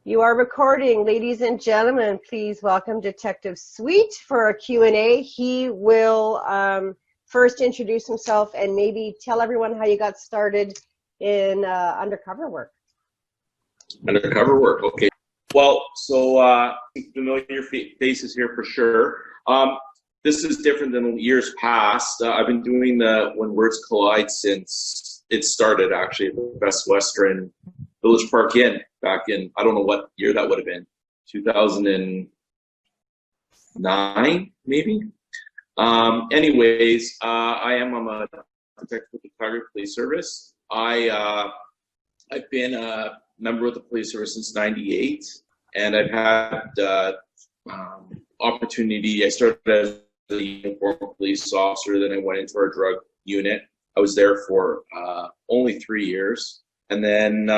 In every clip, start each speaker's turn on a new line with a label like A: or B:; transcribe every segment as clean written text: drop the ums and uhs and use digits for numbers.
A: You are recording. Ladies and gentlemen, please welcome Detective Sweet for a Q&A. He will first introduce himself and maybe tell everyone how you got started in undercover work.
B: Undercover work, okay. Well, so familiar faces here for sure. This is different than years past. I've been doing the When Words Collide since it started, actually, at the Best Western Village Park Inn back in, I don't know what year that would have been, 2009, maybe? Anyways, I'm a detective with the Calgary Police Service. I've been a member of the police service since '98, and I've had opportunity. I started as a uniformed police officer, then I went into our drug unit. I was there for only 3 years. And then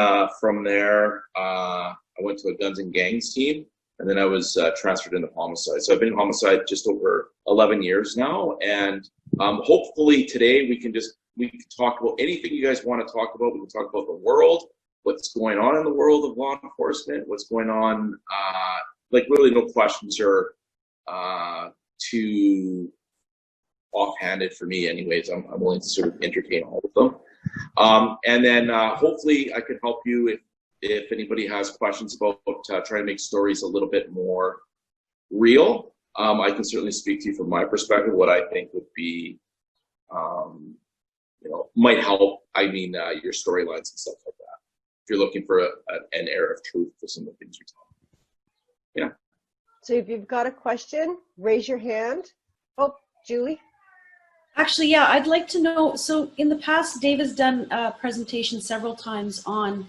B: from there, I went to a guns and gangs team, and then I was transferred into homicide. So I've been in homicide just over 11 years now, and hopefully today we can talk about anything you guys want to talk about. We can talk about the world, what's going on in the world of law enforcement, what's going on, like really no questions are too offhanded for me anyways. I'm willing to sort of entertain all of them. And then hopefully I can help you if anybody has questions about trying to make stories a little bit more real. I can certainly speak to you from my perspective, what I think would be, might help, your storylines and stuff like that. If you're looking for an air of truth to some of the things you're talking about. Yeah.
A: So if you've got a question, raise your hand. Oh, Julie?
C: Actually, yeah, I'd like to know, so in the past, Dave has done a presentation several times on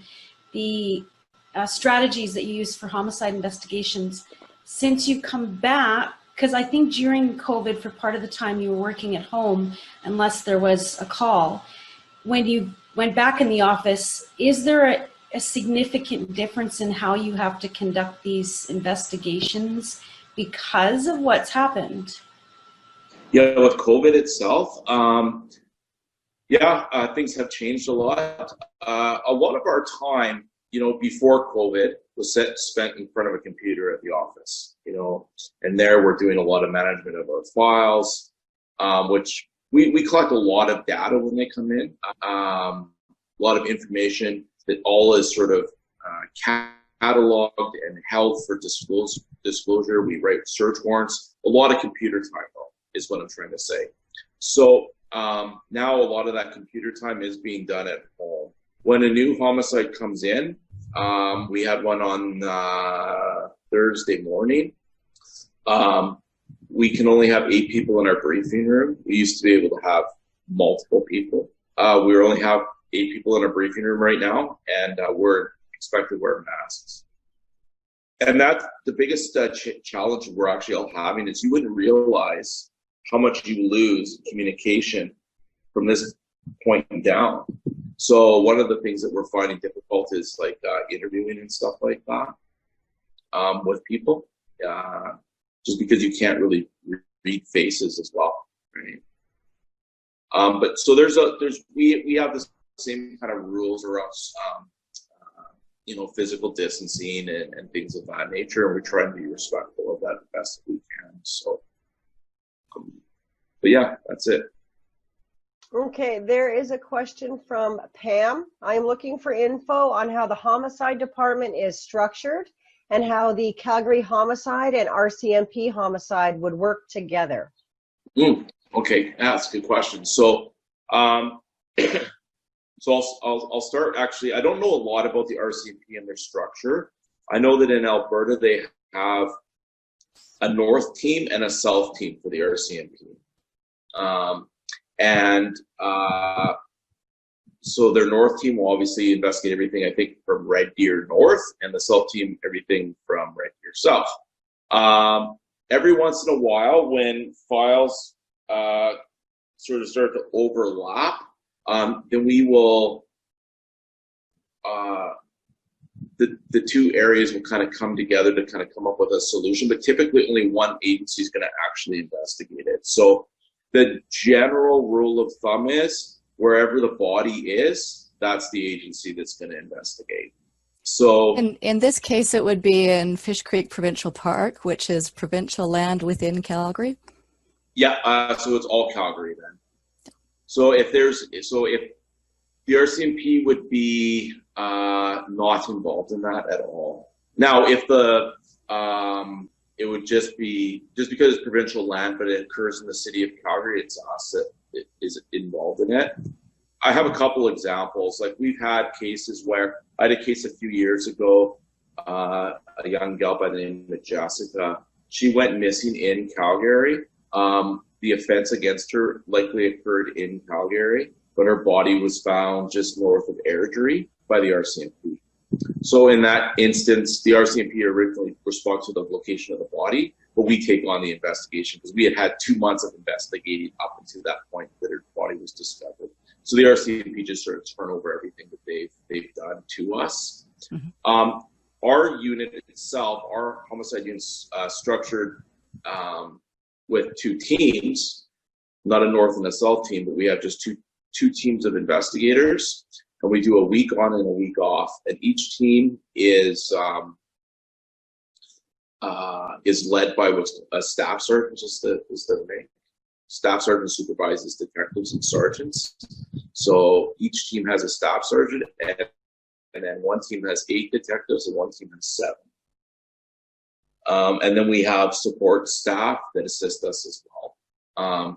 C: the strategies that you use for homicide investigations. Since you come back, because I think during COVID, for part of the time you were working at home, unless there was a call, when you went back in the office, is there a significant difference in how you have to conduct these investigations because of what's happened?
B: Yeah, with COVID itself, things have changed a lot. A lot of our time, before COVID was spent in front of a computer at the office, and there we're doing a lot of management of our files, which we collect a lot of data when they come in, a lot of information that all is sort of cataloged and held for disclosure. We write search warrants, a lot of computer time though, is what I'm trying to say. So now a lot of that computer time is being done at home. When a new homicide comes in, we had one on Thursday morning. We can only have 8 people in our briefing room. We used to be able to have multiple people. We only have 8 people in our briefing room right now, and we're expected to wear masks. And that's the biggest challenge we're actually all having is you wouldn't realize how much you lose in communication from this point down. So one of the things that we're finding difficult is like interviewing and stuff like that with people, just because you can't really read faces as well, right? But so we have the same kind of rules around physical distancing and things of that nature, and we try and be respectful of that the best that we can. So, but yeah, that's it.
A: Okay, there is a question from Pam. I'm looking for info on how the homicide department is structured and how the Calgary homicide and RCMP homicide would work together.
B: Okay, that's a good question. So, I'll start. Actually, I don't know a lot about the RCMP and their structure. I know that in Alberta they have a north team and a south team for the RCMP. So their north team will obviously investigate everything, I think, from Red Deer North, and the south team, everything from Red Deer South. Every once in a while, when files sort of start to overlap, then we will, the two areas will kind of come together to kind of come up with a solution, but typically only one agency is going to actually investigate it. So the general rule of thumb is wherever the body is, that's the agency that's going to investigate. So
D: In this case, it would be in Fish Creek Provincial Park, which is provincial land within Calgary.
B: yeah, so it's all Calgary then. So if the RCMP would be not involved in that at all. Now, if it would just because it's provincial land, but it occurs in the city of Calgary, it's us that is involved in it. I have a couple examples. Like we've had cases where I had a case a few years ago, a young gal by the name of Jessica. She went missing in Calgary. The offense against her likely occurred in Calgary, but her body was found just north of Airdrie by the RCMP. So in that instance, the RCMP originally responded to the location of the body, but we take on the investigation because we had 2 months of investigating up until that point that her body was discovered. So the RCMP just sort of turn over everything that they've done to us. Mm-hmm. Our unit itself, our homicide unit, structured with 2 teams, not a north and a south team, but we have just two teams of investigators, and we do a week on and a week off. And each team is led by a staff sergeant, is the name. Staff sergeant supervises detectives and sergeants. So each team has a staff sergeant, and then one team has 8 detectives and one team has 7. And then we have support staff that assist us as well.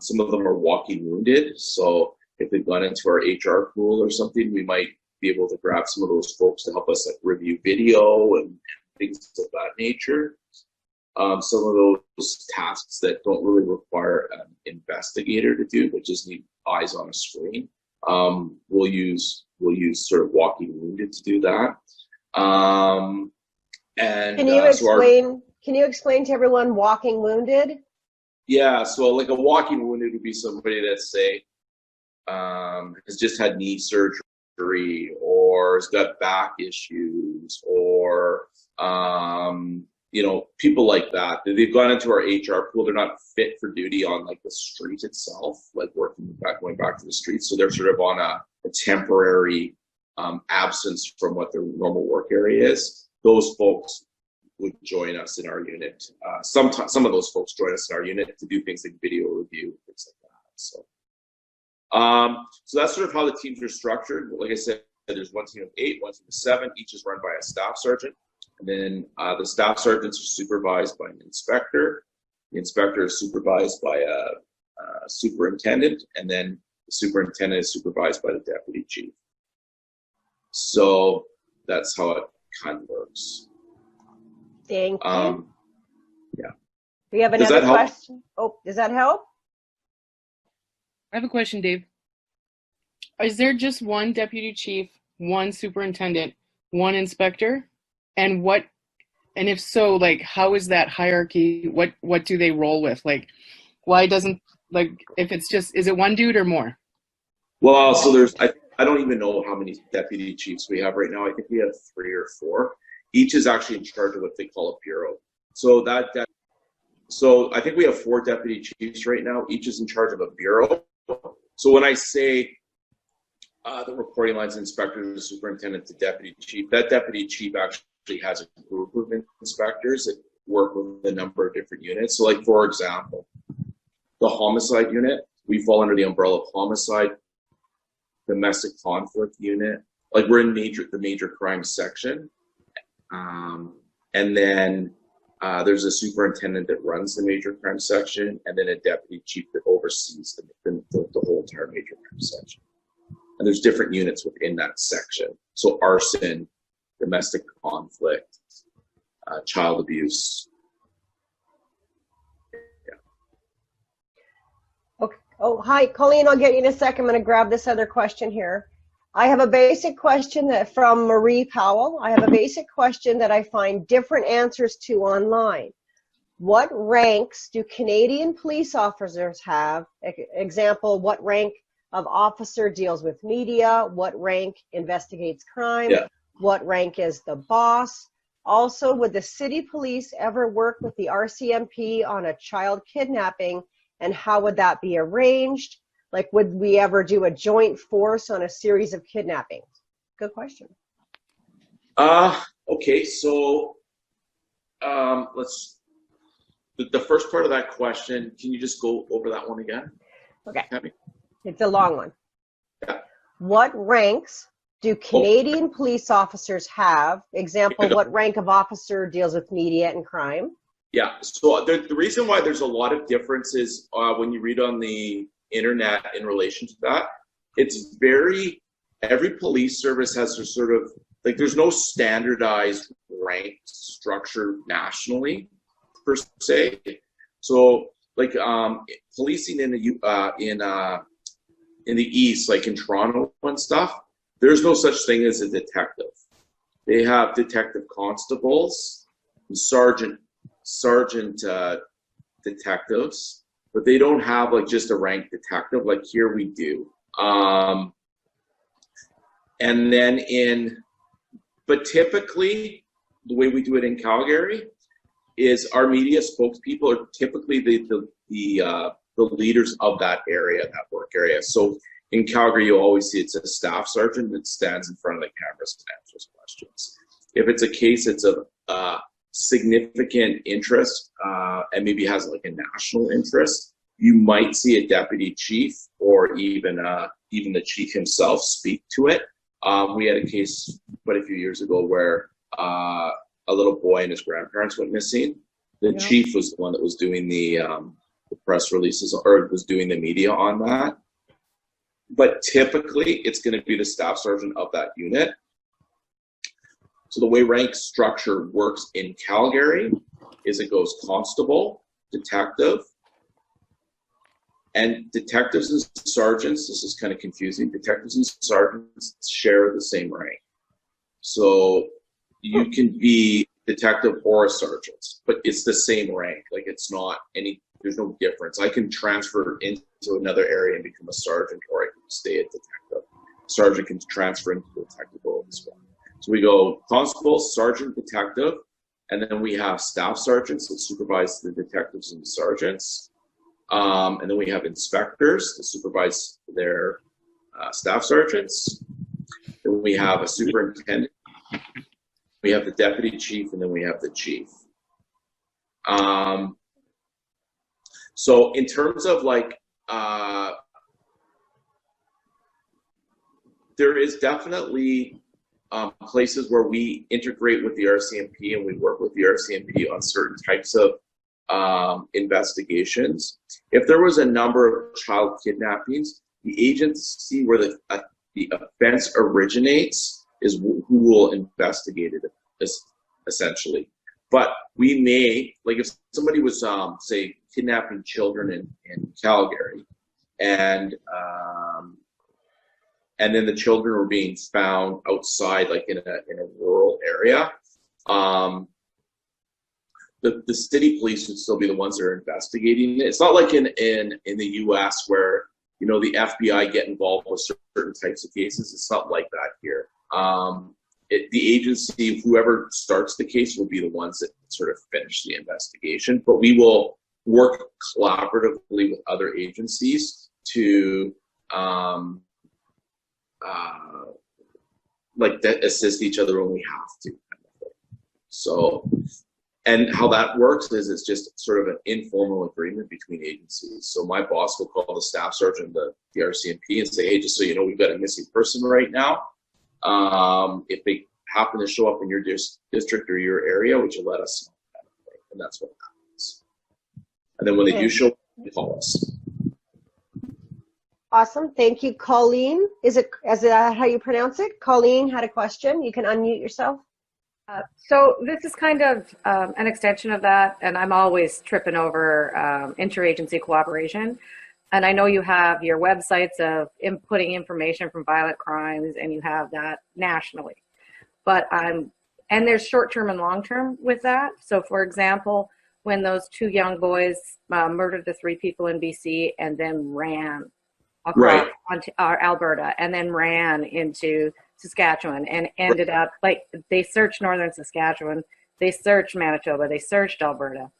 B: Some of them are walking wounded, so if they've gone into our HR pool or something, we might be able to grab some of those folks to help us review video and things of that nature. Some of those tasks that don't really require an investigator to do, but just need eyes on a screen, we'll use sort of walking wounded to do that. And
A: can you explain to everyone walking wounded?
B: Yeah, so like a walking wounded would be somebody that, say, has just had knee surgery or has got back issues or people like that. They've gone into our HR pool. They're not fit for duty on like the street itself, like going back to the street. So they're sort of on a temporary absence from what their normal work area is. Those folks would join us in our unit. Sometimes some of those folks join us in our unit to do things like video review, things like that. So that's sort of how the teams are structured. Like I said, there's one team of 8, one team of 7. Each is run by a staff sergeant. And then the staff sergeants are supervised by an inspector. The inspector is supervised by a superintendent, and then the superintendent is supervised by the deputy chief. So that's how it kind of works.
A: Thank you.
B: Yeah.
A: We have another question. Oh, does that help?
E: I have a question, Dave. Is there just one deputy chief, one superintendent, one inspector? And if so, like, how is that hierarchy? What do they roll with? Like, why doesn't, like, if it's just, is it one dude or more?
B: Well, so I don't even know how many deputy chiefs we have right now. I think we have 3 or 4. Each is actually in charge of what they call a bureau. So so I think we have 4 deputy chiefs right now. Each is in charge of a bureau. So when I say the reporting lines, inspector, the superintendent, the deputy chief, that deputy chief actually has a group of inspectors that work with a number of different units. So like, for example, the homicide unit, we fall under the umbrella of homicide, domestic conflict unit. Like, we're in the major crime section. And then there's a superintendent that runs the major crime section, and then a deputy chief that oversees the whole entire major crime section. And there's different units within that section. So arson, domestic conflict, child abuse. Yeah.
A: Okay. Oh, hi, Colleen. I'll get you in a second. I'm going to grab this other question here. I have a basic question from Marie Powell. I have a basic question that I find different answers to online. What ranks do Canadian police officers have? Example, what rank of officer deals with media? What rank investigates crime?
B: Yeah.
A: What rank is the boss? Also, would the city police ever work with the RCMP on a child kidnapping, and how would that be arranged? Like, would we ever do a joint force on a series of kidnappings? Good question.
B: Okay, so the first part of that question, can you just go over that one again?
A: Okay.
B: Tammy?
A: It's a long one.
B: Yeah.
A: What ranks do Canadian police officers have? Example, what rank of officer deals with media and crime?
B: Yeah, so the reason why there's a lot of differences when you read on the internet in relation to that, it's every police service has a sort of, like, there's no standardized rank structure nationally per se. So like policing in the East, like in Toronto and stuff, there's no such thing as a detective. They have detective constables, sergeant detectives, but they don't have like just a ranked detective like here we do. And then but typically the way we do it in Calgary is our media spokespeople are typically the leaders of that area, that work area. So in Calgary, you'll always see it's a staff sergeant that stands in front of the cameras and answers questions. If it's a case, it's of significant interest and maybe has like a national interest, you might see a deputy chief or even the chief himself speak to it. We had a case quite a few years ago where a little boy and his grandparents went missing. The chief was the one that was doing the press releases or was doing the media on that. But typically, it's going to be the staff sergeant of that unit. So the way rank structure works in Calgary is it goes constable, detective, and detectives and sergeants, this is kind of confusing, detectives and sergeants share the same rank. So you can be detective or a sergeant, but it's the same rank. Like there's no difference. I can transfer into another area and become a sergeant, or I can stay a detective. Sergeant can transfer into the detective role as well. So we go constable, sergeant, detective, and then we have staff sergeants that supervise the detectives and the sergeants. And then we have inspectors that supervise their staff sergeants. Then we have a superintendent. We have the deputy chief, and then we have the chief. So in terms of like, there is definitely places where we integrate with the RCMP and we work with the RCMP on certain types of investigations. If there was a number of child kidnappings, the agency where the offense originates is who will investigate it, essentially. But we may, like if somebody was, say, kidnapping children in Calgary, and then the children were being found outside, like in a rural area, the city police would still be the ones that are investigating it. It's not like in the U.S. where, you know, the FBI get involved with certain types of cases. It's not like that here. The agency, whoever starts the case, will be the ones that sort of finish the investigation. But we will work collaboratively with other agencies to assist each other when we have to. So, and how that works is it's just sort of an informal agreement between agencies. So my boss will call the staff sergeant, the RCMP, and say, hey, just so you know, we've got a missing person right now. If they happen to show up in your district or your area, would you let us know? And that's what happens. And then when they do show up, they call us.
A: Awesome. Thank you, Colleen. Is it how you pronounce it? Colleen had a question. You can unmute yourself.
F: So this is kind of an extension of that, and I'm always tripping over interagency cooperation. And I know you have your websites of inputting information from violent crimes, and you have that nationally. But and there's short-term and long-term with that. So for example, when those two young boys murdered the 3 people in BC and then ran across onto Alberta and then ran into Saskatchewan and ended up, like, they searched northern Saskatchewan, they searched Manitoba, they searched Alberta,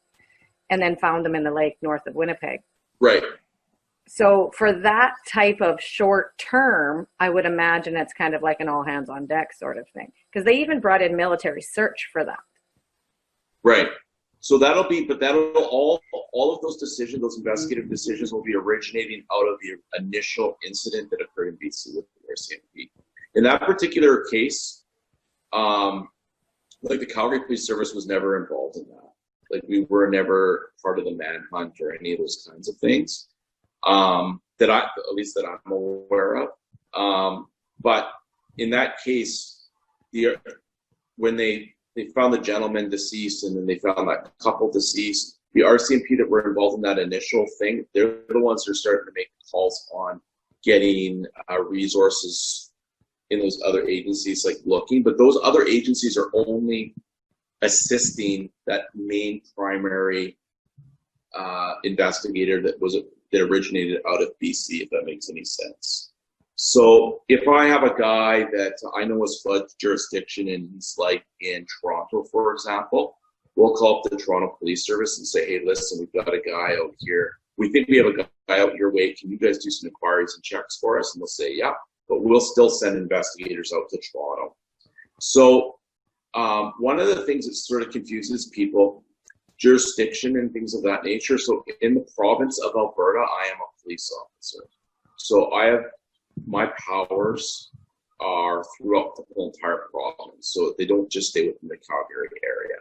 F: and then found them in the lake north of Winnipeg.
B: Right.
F: So for that type of short term, I would imagine it's kind of like an all hands on deck sort of thing, because they even brought in military search for that.
B: Right. So that'll all of those decisions, those investigative decisions, will be originating out of the initial incident that occurred in BC with the RCMP. In that particular case, like the Calgary Police Service was never involved in that. Like we were never part of the manhunt or any of those kinds of things. That I'm aware of. But in that case, when they found the gentleman deceased and then they found that couple deceased, the RCMP that were involved in that initial thing, they're the ones who are starting to make calls on getting resources in those other agencies, like looking. But those other agencies are only assisting that main primary investigator that originated out of BC, if that makes any sense. So if I have a guy that I know has fled jurisdiction and he's like in Toronto, for example, we'll call up the Toronto Police Service and say, hey, listen, we've got a guy out here. We think we have a guy out your way. Can you guys do some inquiries and checks for us? And they'll say, yeah, but we'll still send investigators out to Toronto. So one of the things that sort of confuses people, jurisdiction and things of that nature. So in the province of Alberta, I am a police officer. So my powers are throughout the whole entire province. So they don't just stay within the Calgary area.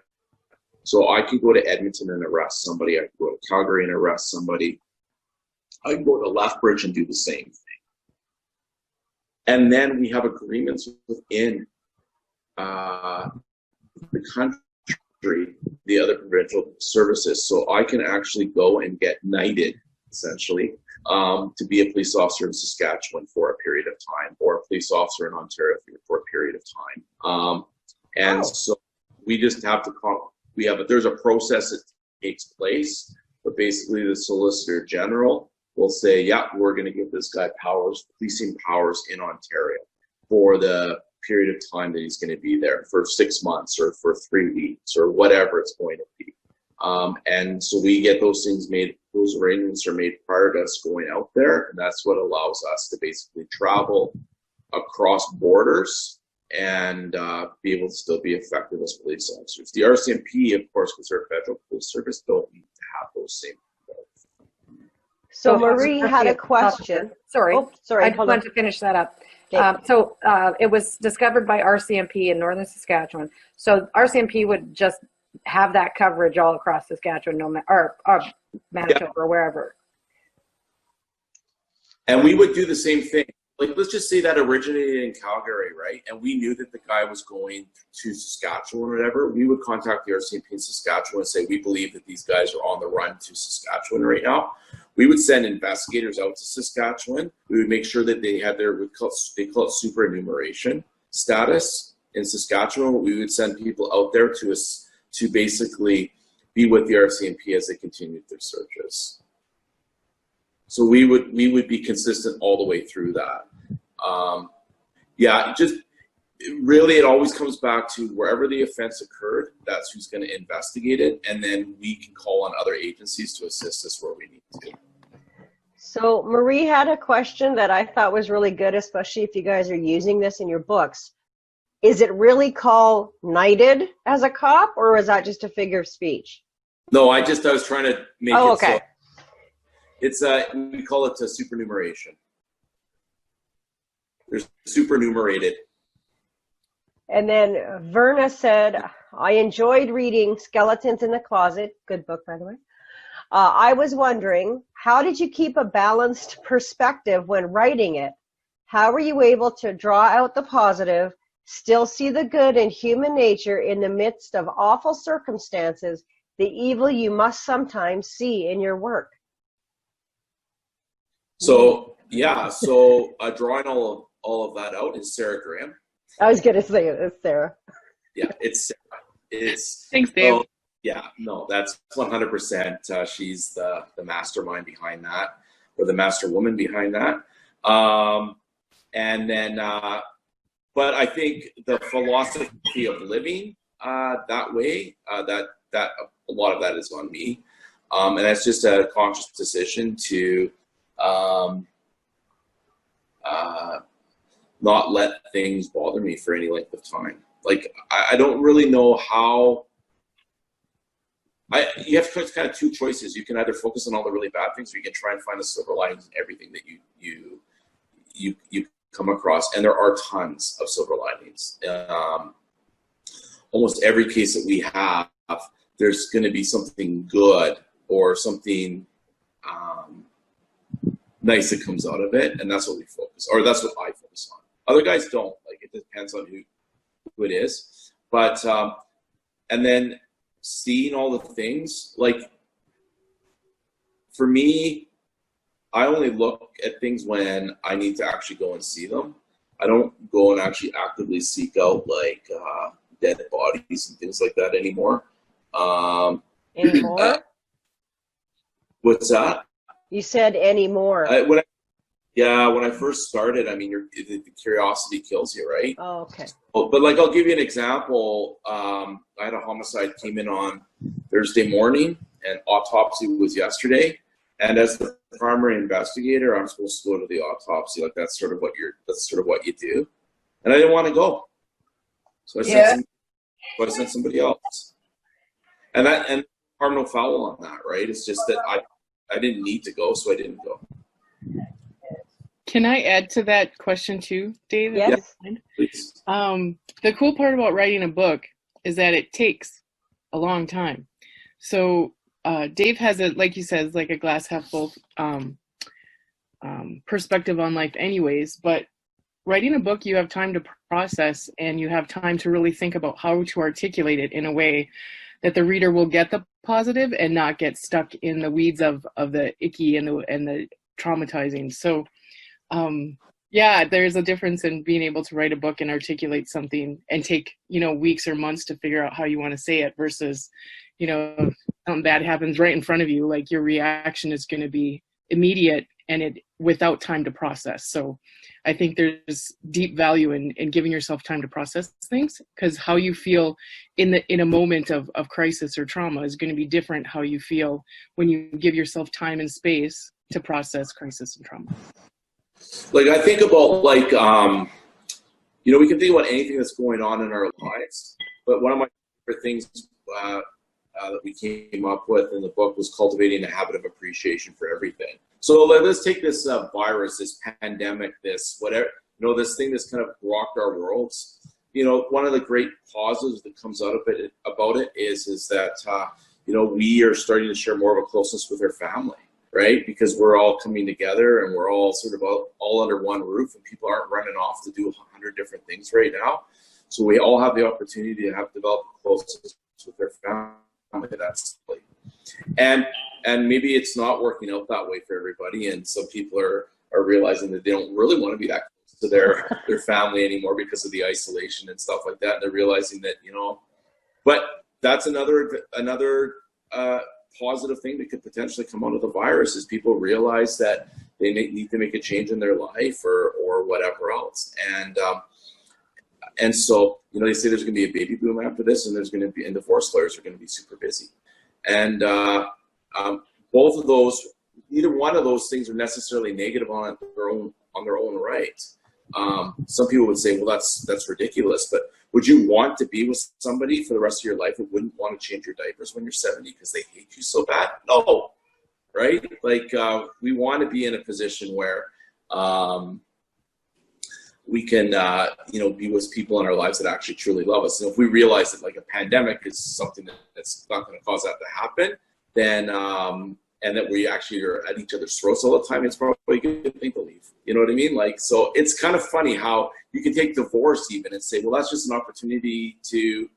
B: So I can go to Edmonton and arrest somebody. I can go to Calgary and arrest somebody. I can go to Lethbridge and do the same thing. And then we have agreements within the country, the other provincial services. So I can actually go and get knighted, essentially, to be a police officer in Saskatchewan for a period of time, or a police officer in Ontario for a period of time. So we just have to there's a process that takes place, but basically the Solicitor General will say, yeah, we're going to give this guy policing powers in Ontario for the period of time that he's going to be there, for 6 months or for 3 weeks or whatever it's going to be. And so we get those things made, those arrangements are made prior to us going out there, and that's what allows us to basically travel across borders and be able to still be effective as police officers. The RCMP, of course, because they're a federal police service, don't need to have those same.
A: So Marie had a question.
F: Sorry, I
A: hold
F: wanted
A: on.
F: to finish that up.
A: Okay.
F: It was discovered by RCMP in Northern Saskatchewan. So RCMP would just have that coverage all across Saskatchewan, or Manitoba, or wherever.
B: And we would do the same thing. Like, let's just say that originated in Calgary, right? And we knew that the guy was going to Saskatchewan or whatever. We would contact the RCMP in Saskatchewan and say, we believe that these guys are on the run to Saskatchewan right now. We would send investigators out to Saskatchewan. We would make sure that they had they call it superenumeration status in Saskatchewan. We would send people out there to basically be with the RCMP as they continued their searches. So we would be consistent all the way through that. It always comes back to wherever the offense occurred, that's who's going to investigate it, and then we can call on other agencies to assist us where we need to.
A: So Marie had a question that I thought was really good, especially if you guys are using this in your books. Is it really called knighted as a cop, or is that just a figure of speech?
B: No, I was trying to make it
A: okay.
B: so. It's we call it a superenumeration. They're supernumerated.
A: And then Verna said, I enjoyed reading Skeletons in the Closet. Good book, by the way. I was wondering, how did you keep a balanced perspective when writing it? How were you able to draw out the positive, still see the good in human nature in the midst of awful circumstances, the evil you must sometimes see in your work?
B: So, drawing all of that out is Sarah Graham.
A: I was going to say it's Sarah.
B: Yeah, it's Sarah.
E: Thanks, Dave.
B: That's 100%. She's the mastermind behind that, or the masterwoman behind that. But I think the philosophy of living that way, that a lot of that is on me, and that's just a conscious decision to um, not let things bother me for any length of time. Like, I don't really know how. You have kind of two choices. You can either focus on all the really bad things, or you can try and find the silver linings in everything that you come across. And there are tons of silver linings. Almost every case that we have, there's going to be something good or something nice that comes out of it, and that's what we focus, or that's what I focus on. Other guys don't. Like, it depends on who it is. But and then seeing all the things, like, for me, I only look at things when I need to actually go and see them. I don't go and actually actively seek out, like, dead bodies and things like that anymore.
A: Anymore?
B: What's that?
A: You said anymore.
B: When I first started, I mean, the curiosity kills you, right?
A: Oh, okay.
B: But like, I'll give you an example. I had a homicide came in on Thursday morning, and autopsy was yesterday. And as the primary investigator, I'm supposed to go to the autopsy. Like, that's sort of what you do. And I didn't want to go, so I sent somebody else. And harm no foul on that, right? It's just that I didn't need to go, so I didn't go.
E: Can I add to that question too, Dave?
A: Yes.
B: Please.
E: The cool part about writing a book is that it takes a long time. So Dave has like you said, like a glass half full perspective on life anyways, but writing a book, you have time to process, and you have time to really think about how to articulate it in a way that the reader will get the positive and not get stuck in the weeds of the icky and the traumatizing. So yeah, there's a difference in being able to write a book and articulate something and take, weeks or months to figure out how you want to say it versus, if something bad happens right in front of you, like, your reaction is going to be immediate and without time to process. So I think there's deep value in giving yourself time to process things, because how you feel in a moment of crisis or trauma is going to be different how you feel when you give yourself time and space to process crisis and trauma.
B: Like, I think about, like, we can think about anything that's going on in our lives, but one of my favorite things that we came up with in the book was cultivating a habit of appreciation for everything. So let's take this virus, this pandemic, this whatever, this thing that's kind of rocked our worlds. One of the great positives that comes out of it is that we are starting to share more of a closeness with our family. Right? Because we're all coming together and we're all sort of all under one roof, and people aren't running off to do 100 different things right now. So we all have the opportunity to develop closeness with their family. That's like, and maybe it's not working out that way for everybody, and some people are realizing that they don't really want to be that close to their family anymore because of the isolation and stuff like that. And they're realizing that, but that's another positive thing that could potentially come out of the virus is people realize that they need to make a change in their life or whatever else. And so, they say there's going to be a baby boom after this, and there's going to be, and divorce lawyers are going to be super busy. And both of those, neither one of those things are necessarily negative on their own right. Some people would say, well, that's ridiculous, but would you want to be with somebody for the rest of your life who wouldn't want to change your diapers when you're 70 because they hate you so bad? No, right? Like, we want to be in a position where we can, be with people in our lives that actually truly love us. And if we realize that, like, a pandemic is something that's not going to cause that to happen, then and that we actually are at each other's throats all the time, it's probably a good thing to leave. You know what I mean? Like, so it's kind of funny how you can take divorce even and say, well, that's just an opportunity to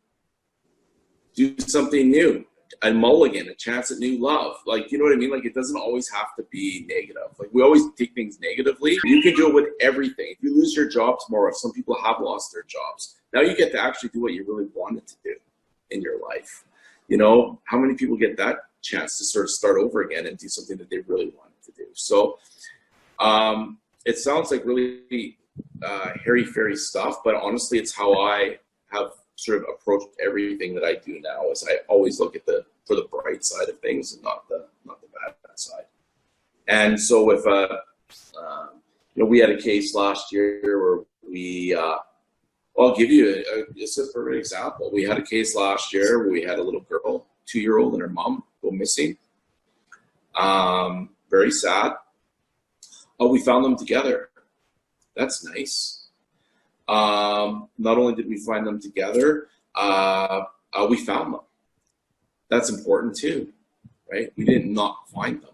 B: do something new, a mulligan, a chance at new love. Like, you know what I mean? Like, it doesn't always have to be negative. Like, we always take things negatively. You can do it with everything. If you lose your job tomorrow, if some people have lost their jobs, now you get to actually do what you really wanted to do in your life. How many people get that chance to sort of start over again and do something that they really wanted to do? So it sounds like really hairy-fairy stuff, but honestly, it's how I have sort of approached everything that I do now. Is I always look at for the bright side of things and not the bad side. And so if we had a case last year where we, I'll give you just a perfect example. We had a case last year where we had a little girl, 2-year-old, and her mom go missing. Very sad. We found them together. That's nice. Not only did we find them together, we found them. That's important too, right? We did not find them.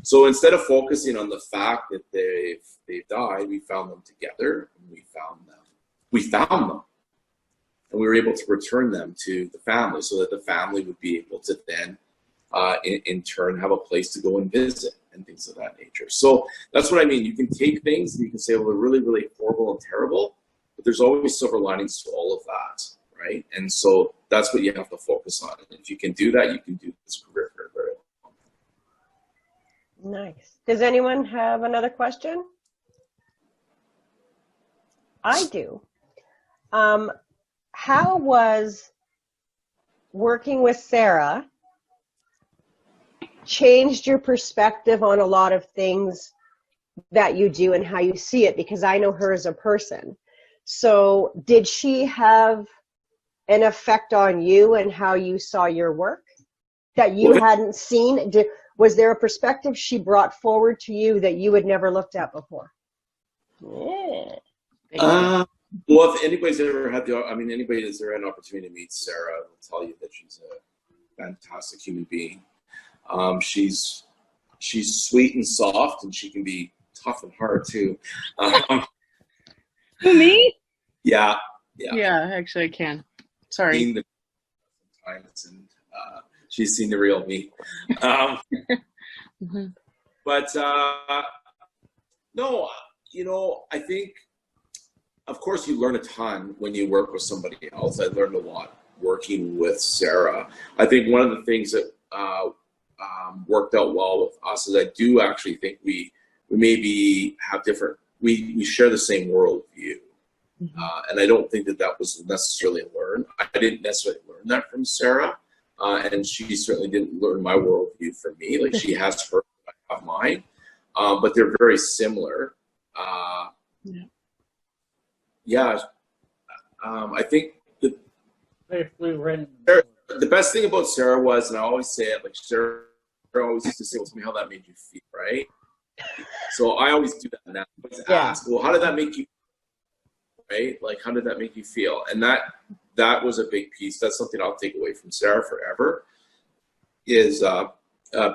B: So instead of focusing on the fact that they've died, we found them together, and we found them. And we were able to return them to the family so that the family would be able to then, in turn, have a place to go and visit and things of that nature. So that's what I mean. You can take things and you can say, well, they're really, really horrible and terrible, but there's always silver linings to all of that, right? And so that's what you have to focus on. And if you can do that, you can do this career very, very well.
A: Nice. Does anyone have another question? I do. How was working with Sarah changed your perspective on a lot of things that you do and how you see it? Because I know her as a person. So did she have an effect on you and how you saw your work that you hadn't seen? Was there a perspective she brought forward to you that you had never looked at before? Yeah.
B: Well, if anybody's ever had anybody that's ever had an opportunity to meet Sarah will tell you that she's a fantastic human being. She's sweet and soft, and she can be tough and hard too.
E: Who, me?
B: Yeah.
E: Yeah, actually I can. Sorry.
B: Sometimes, and she's seen the real me.
E: Mm-hmm.
B: But no, I think, of course, you learn a ton when you work with somebody else. I learned a lot working with Sarah. I think one of the things that worked out well with us is I do actually think we maybe have we share the same worldview. Mm-hmm. And I don't think that was necessarily learned. I didn't necessarily learn that from Sarah. And she certainly didn't learn my worldview from me. Like, she has her, I have mine. But they're very similar. I think the best thing about Sarah was, and I always say it, like, Sarah always used to say, well, tell me how that made you feel, right? So I always do that now. Ask, well, how did that make you feel, right? Like, how did that make you feel? And that was a big piece. That's something I'll take away from Sarah forever, is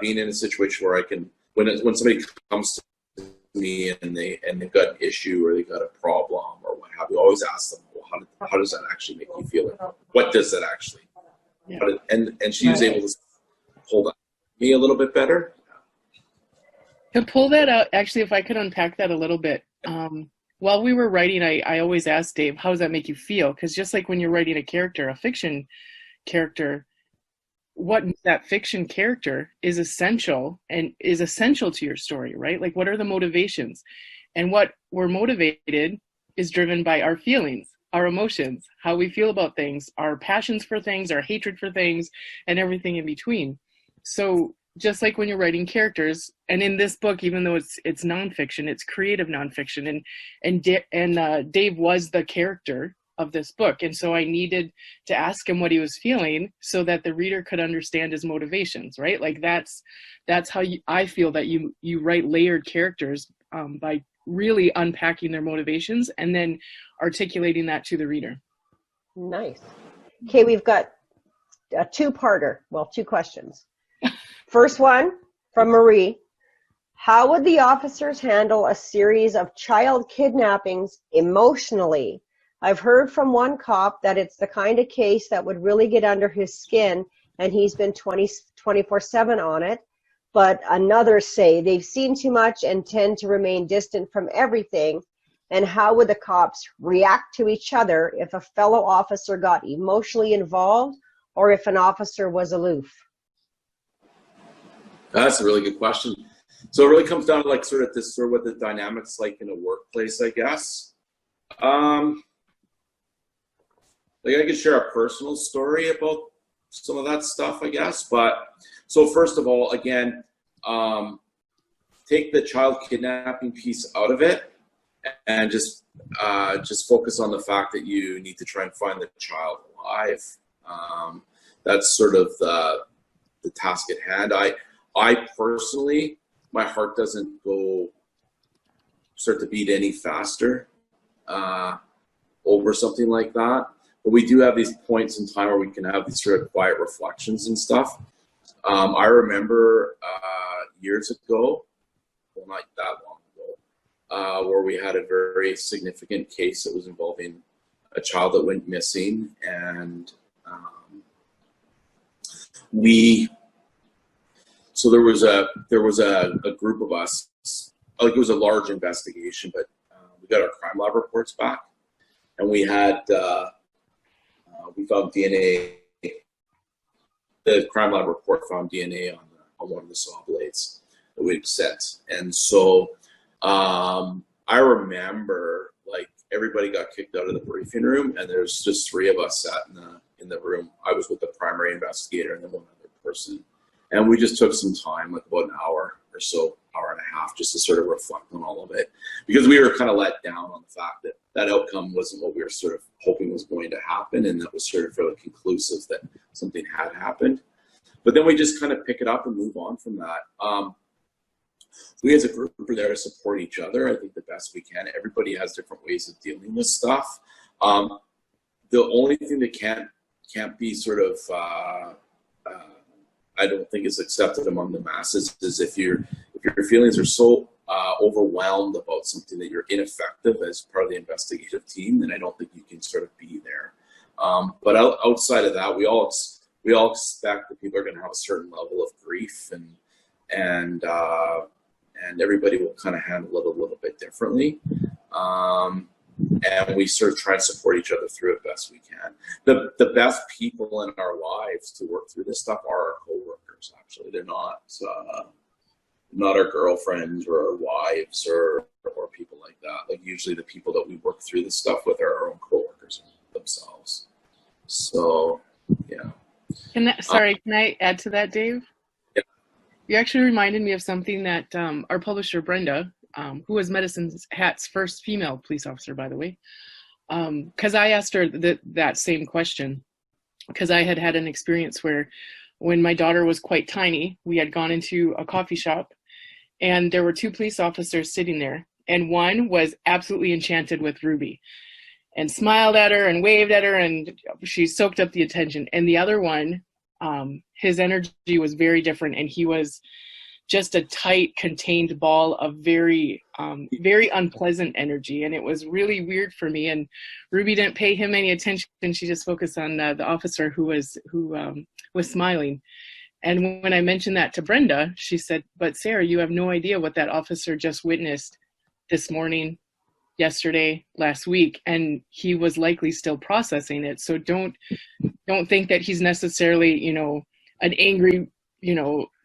B: being in a situation where I can, when somebody comes to me and they've got an issue or they got a problem or what have you, always ask them, well, how does that actually make you feel? What does that actually? Yeah. And she was able to hold on me a little bit better.
E: To pull that out, actually, if I could unpack that a little bit. While we were writing, I always asked Dave, how does that make you feel? Because just like when you're writing a fiction character, what that fiction character is essential to your story, right? Like, what are the motivations? And what we're motivated is driven by our feelings, our emotions, how we feel about things, our passions for things, our hatred for things, and everything in between. So just like when you're writing characters, and in this book, even though it's nonfiction, it's creative nonfiction, and Dave was the character of this book, and so I needed to ask him what he was feeling so that the reader could understand his motivations, right? Like, that's how I feel that you write layered characters by really unpacking their motivations and then articulating that to the reader.
A: Nice. Okay, we've got a two-parter. Well, two questions. First one from Marie. How would the officers handle a series of child kidnappings emotionally? I've heard from one cop that it's the kind of case that would really get under his skin, and he's been 24/7 on it. But others say they've seen too much and tend to remain distant from everything. And how would the cops react to each other if a fellow officer got emotionally involved or if an officer was aloof?
B: That's a really good question. So it really comes down to what the dynamics like in a workplace, I guess. Like, I could share a personal story about some of that stuff, I guess. But so first of all, again, take the child kidnapping piece out of it and just focus on the fact that you need to try and find the child alive. That's sort of the task at hand. I personally, my heart doesn't start to beat any faster over something like that. But we do have these points in time where we can have these sort of quiet reflections and stuff. I remember years ago, well, not that long ago, where we had a very significant case that was involving a child that went missing, and so there was a group of us, like it was a large investigation, but we got our crime lab reports back, and we had we found DNA. The crime lab report found DNA on one of the saw blades that we'd set, and so I remember, like, everybody got kicked out of the briefing room, and there's just 3 of us sat in the room. I was with the primary investigator and then one other person, and we just took some time, like about an hour or so, hour and a half, just to sort of reflect on all of it, because we were kind of let down on the fact that that outcome wasn't what we were sort of hoping was going to happen, and that was sort of fairly conclusive that something had happened. But then we just kind of pick it up and move on from that. We as a group are there to support each other, I think, the best we can. Everybody has different ways of dealing with stuff. The only thing that can't be sort of I don't think is accepted among the masses is if your feelings are so overwhelmed about something that you're ineffective as part of the investigative team, then I don't think you can sort of be there. But outside of that, we all expect that people are going to have a certain level of grief, and everybody will kind of handle it a little bit differently. And we sort of try and support each other through it best we can. The best people in our lives to work through this stuff are our coworkers. Actually, they're not our girlfriends or our wives or people like that. Like, usually the people that we work through this stuff with are our own coworkers themselves. So, yeah.
E: Can I add to that, Dave?
B: Yeah.
E: You actually reminded me of something that our publisher, Brenda, who was Medicine Hat's first female police officer, by the way, because I asked her that same question, because I had an experience where when my daughter was quite tiny, we had gone into a coffee shop, and there were 2 police officers sitting there, and one was absolutely enchanted with Ruby and smiled at her and waved at her, and she soaked up the attention. And the other one, his energy was very different, and he was just a tight, contained ball of very, very unpleasant energy. And it was really weird for me. And Ruby didn't pay him any attention. She just focused on the officer who was smiling. And when I mentioned that to Brenda, she said, "But Sarah, you have no idea what that officer just witnessed this morning, yesterday, last week, and he was likely still processing it. So don't think that he's necessarily, an angry,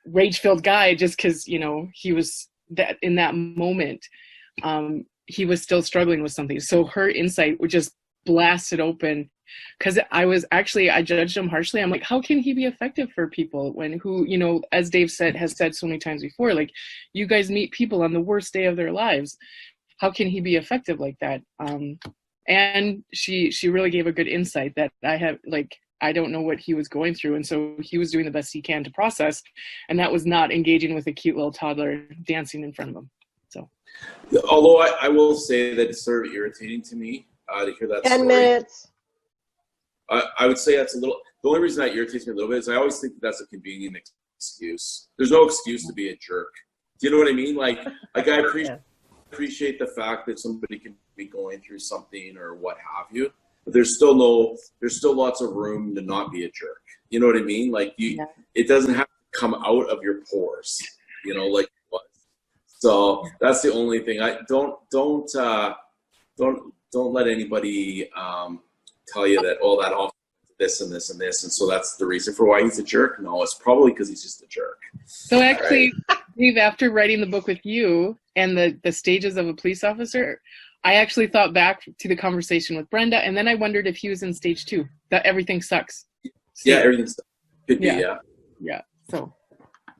E: rage-filled guy just because, he was that in that moment, he was still struggling with something." So her insight would just blast it open, because I judged him harshly. I'm like, how can he be effective for people who, as Dave has said so many times before, like, you guys meet people on the worst day of their lives. How can he be effective like that? And she really gave a good insight that I don't know what he was going through. And so he was doing the best he can to process. And that was not engaging with a cute little toddler dancing in front of him. So,
B: although I will say that it's sort of irritating to me to hear that
A: 10
B: story.
A: minutes.
B: I would say that's the only reason that irritates me a little bit is I always think that's a convenient excuse. There's no excuse to be a jerk. Do you know what I mean? Like I appreciate the fact that somebody can be going through something or what have you, but there's still lots of room to not be a jerk. You know what I mean? Like it doesn't have to come out of your pores, like it was. So that's the only thing. I don't let anybody tell you that, that officer this and this and this, and so that's the reason for why he's a jerk. No, it's probably because he's just a jerk.
E: So actually, Dave, after writing the book with you and the stages of a police officer, I actually thought back to the conversation with Brenda, and then I wondered if he was in stage 2, that everything sucks.
B: Yeah, everything sucks. Could be, yeah.
E: So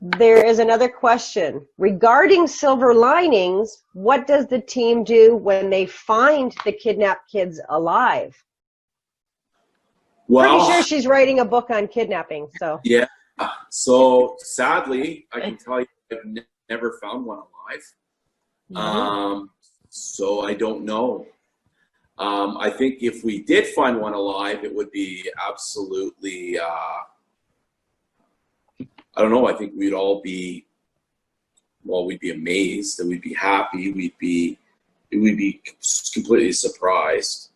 A: There is another question. Regarding silver linings, what does the team do when they find the kidnapped kids alive?
B: Well,
A: Pretty sure she's writing a book on kidnapping, so.
B: yeah. So sadly, I can tell you I've never found one alive. So I don't know. I think if we did find one alive, it would be absolutely, I don't know, I think we'd all be, well, we'd be amazed, and we'd be happy, we'd be completely surprised.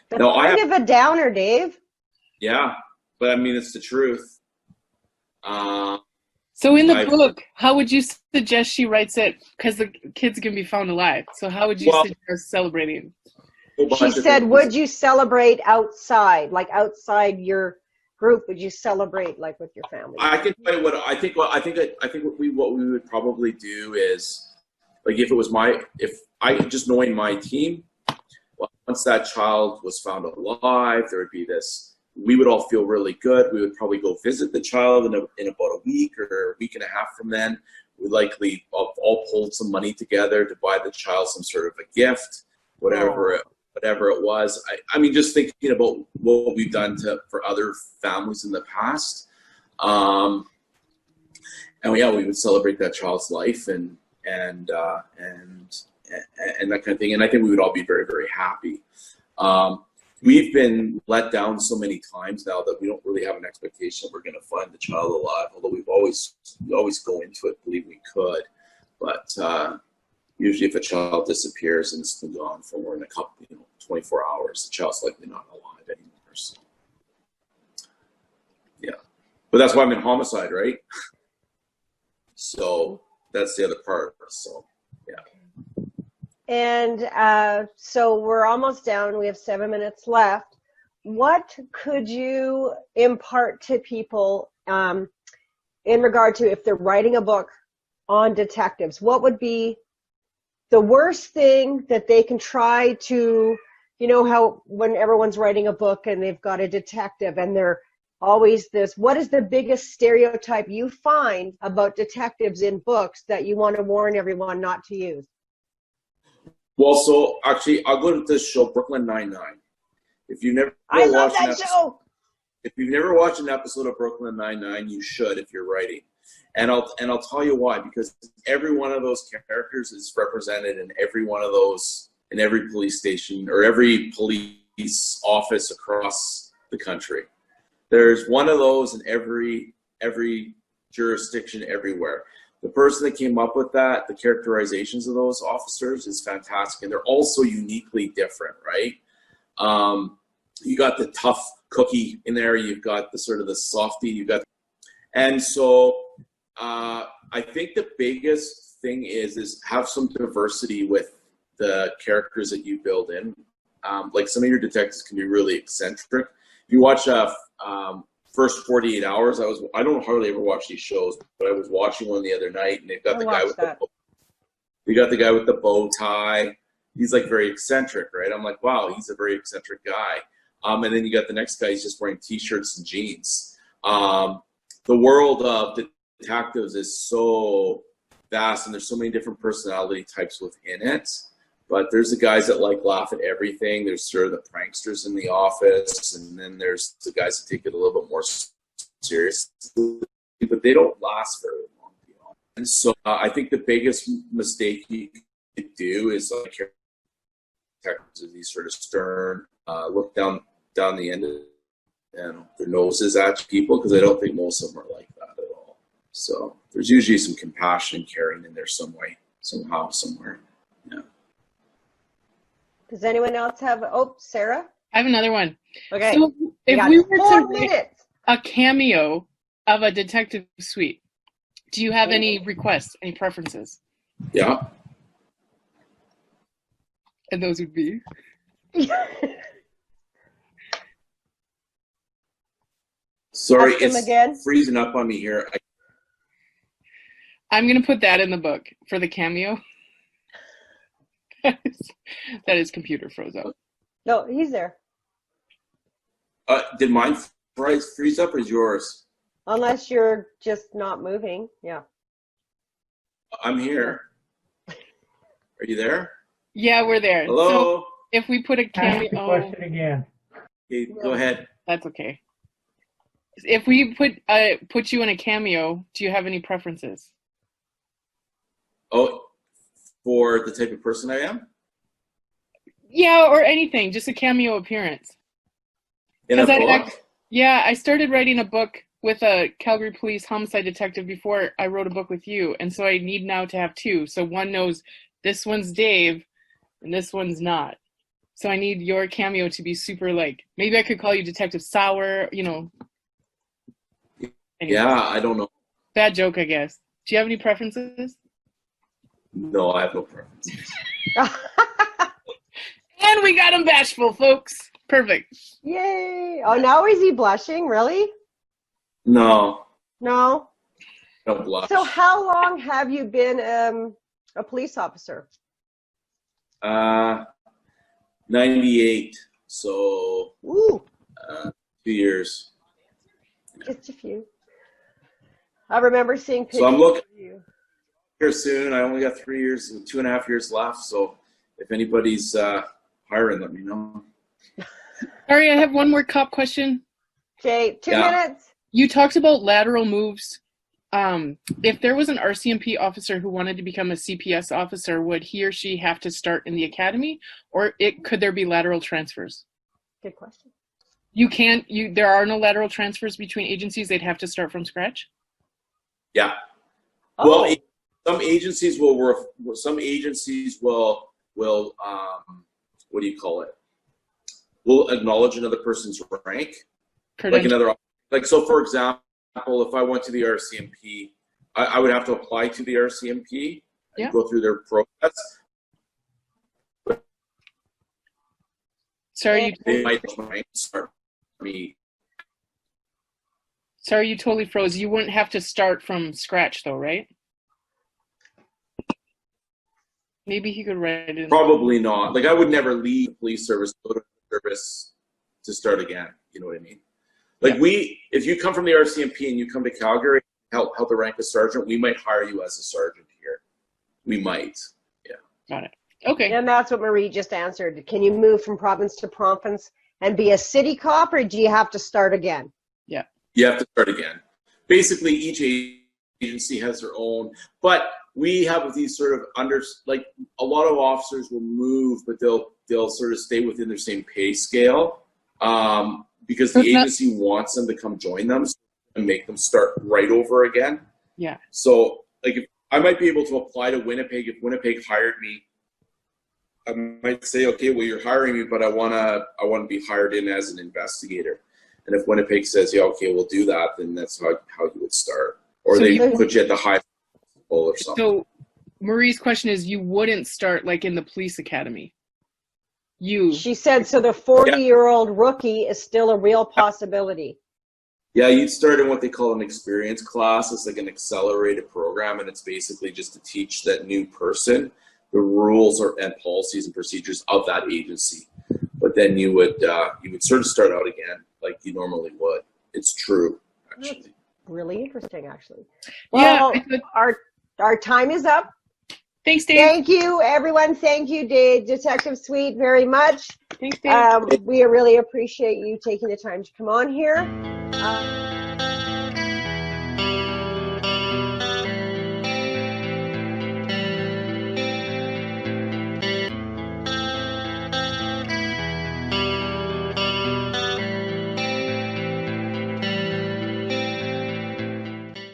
A: That's
B: No,
A: kind of a downer, Dave.
B: Yeah, but I mean, it's the truth.
E: So in the book, how would you suggest she writes it? Because the kids can be found alive. So how would you suggest celebrating?
A: She said, would you celebrate outside, like outside your group? Would you celebrate like with your family?
B: I can tell you what I think. What we would probably do is, like, if I just knowing my team, well, once that child was found alive, there would be this. We would all feel really good. We would probably go visit the child in about a week or a week and a half from then. We likely all pulled some money together to buy the child some sort of a gift, whatever it was. I mean, just thinking about what we've done for other families in the past. And yeah, we would celebrate that child's life and that kind of thing. And I think we would all be very, very happy. We've been let down so many times now that we don't really have an expectation we're going to find the child alive, although we always go into it believing we could. But usually if a child disappears and it's been gone for more than 24 hours, the child's likely not alive anymore. So, yeah. But that's why I'm in homicide, right? So that's the other part. So, yeah.
A: And so we're almost down. We have 7 minutes left. What could you impart to people in regard to if they're writing a book on detectives? What would be the worst thing that they can try to, you know, how when everyone's writing a book and they've got a detective and they're always this, what is the biggest stereotype you find about detectives in books that you want to warn everyone not to use?
B: Well, so actually, I'll go to this show, Brooklyn Nine-Nine. If you never
A: I love that show.
B: If you've never watched an episode of Brooklyn Nine-Nine, you should if you're writing. And I'll tell you why, because every one of those characters is represented in every one of those, in every police station or every police office across the country. There's one of those in every jurisdiction everywhere. The person that came up with that, the characterizations of those officers is fantastic, and they're also uniquely different, right? You got the tough cookie in there, you've got the sort of the softy, and so I think the biggest thing is have some diversity with the characters that you build in. Like some of your detectives can be really eccentric. If you watch First 48 Hours, I don't hardly ever watch these shows, but I was watching one the other night, and they've got the guy with the bow tie. He's like very eccentric, right? I'm like, wow, he's a very eccentric guy. And then you got the next guy, he's just wearing t-shirts and jeans. The world of detectives is so vast, and there's so many different personality types within it. But there's the guys that like laugh at everything. There's sort of the pranksters in the office, and then there's the guys that take it a little bit more seriously, but they don't last very long. You know? And so I think the biggest mistake you could do is like detectives, these sort of stern, look down the end of their noses at people, because I don't think most of them are like that at all. So there's usually some compassion and caring in there some way, somehow, somewhere. Yeah.
A: Does anyone else have? Oh, Sarah?
E: I have another one.
A: Okay.
E: So if we were to
A: 4
E: write
A: minutes.
E: a cameo of a detective suite, do you have any requests, any preferences?
B: Yeah.
E: And those would be?
B: Sorry,
A: Ask him
B: it's
A: again.
B: freezing up on me here.
E: I'm going to put that in the book for the cameo. That his computer froze up.
A: No, he's there.
B: Did mine freeze up, or is yours?
A: Unless you're just not moving. Yeah.
B: I'm here. Are you there?
E: Yeah, we're there.
B: Hello?
E: So if we put a
G: Ask the
E: cameo,
G: question again.
B: Okay, go ahead.
E: that's okay. If we put you in a cameo, do you have any preferences?
B: Oh, for the type of person I am?
E: Yeah, or anything, just a cameo appearance.
B: In a
E: 'Cause
B: book?
E: Yeah, I started writing a book with a Calgary police homicide detective before I wrote a book with you, and so I need now to have two. So one knows this one's Dave, and this one's not. So I need your cameo to be super, like, maybe I could call you Detective Sour, you know. Anyway,
B: Yeah, I don't know.
E: bad joke, I guess. Do you have any preferences?
B: No, I have no preferences.
E: And we got him bashful, folks. Perfect.
A: Yay. Oh, now is he blushing? Really?
B: No,
A: No.
B: don't blush.
A: So how long have you been a police officer?
B: 98, so
A: Ooh,
B: 2 years.
A: just a few. I remember seeing pictures
B: So I'm looking
A: of you.
B: here soon. I only got 3 years, 2.5 years left. So if anybody's hiring, let me know.
E: Sorry, I have one more cop question.
A: Okay, 2
B: Yeah.
A: minutes.
E: You talked about lateral moves. If there was an RCMP officer who wanted to become a CPS officer, would he or she have to start in the academy, or could there be lateral transfers?
A: Good question.
E: There are no lateral transfers between agencies. They'd have to start from scratch.
B: Yeah.
A: Oh,
B: Well, some agencies will. Some agencies will. What do you call it? Will acknowledge another person's rank, like another. Like so, for example, if I went to the RCMP, I would have to apply to the RCMP and
E: Yeah.
B: go through their process.
E: Sorry,
B: They might start me.
E: you totally froze. You wouldn't have to start from scratch, though, right? Maybe he could write it in.
B: Probably not. Like I would never leave the police service, go to the service to start again. You know what I mean? Like if you come from the RCMP and you come to Calgary, help the rank as sergeant, we might hire you as a sergeant here. We might. Yeah.
E: Got it. Okay.
A: and that's what Marie just answered. Can you move from province to province and be a city cop, or do you have to start again?
E: Yeah.
B: You have to start again. Basically, each agency has their own, but we have these sort of like a lot of officers will move, but they'll sort of stay within their same pay scale because the agency wants them to come join them and make them start right over again.
E: Yeah.
B: So, like, if I might be able to apply to Winnipeg if Winnipeg hired me. I might say, okay, well, you're hiring me, but I wanna be hired in as an investigator. And if Winnipeg says, yeah, okay, we'll do that, then that's how you would start. Or
E: So
B: they put you at the high level or something.
E: So Marie's question is, you wouldn't start like in the police academy.
A: She said, so the 40-year-old rookie is still a real possibility.
B: Yeah, you'd start in what they call an experience class. It's like an accelerated program, and it's basically just to teach that new person the rules and policies and procedures of that agency. But then you would sort of start out again like you normally would. It's true, actually.
A: That's really interesting, actually. Well, our time is up.
E: Thanks, Dave.
A: Thank you, everyone. Thank you, Dave, Detective Sweet, very much.
E: Thanks, Dave.
A: We really appreciate you taking the time to come on here.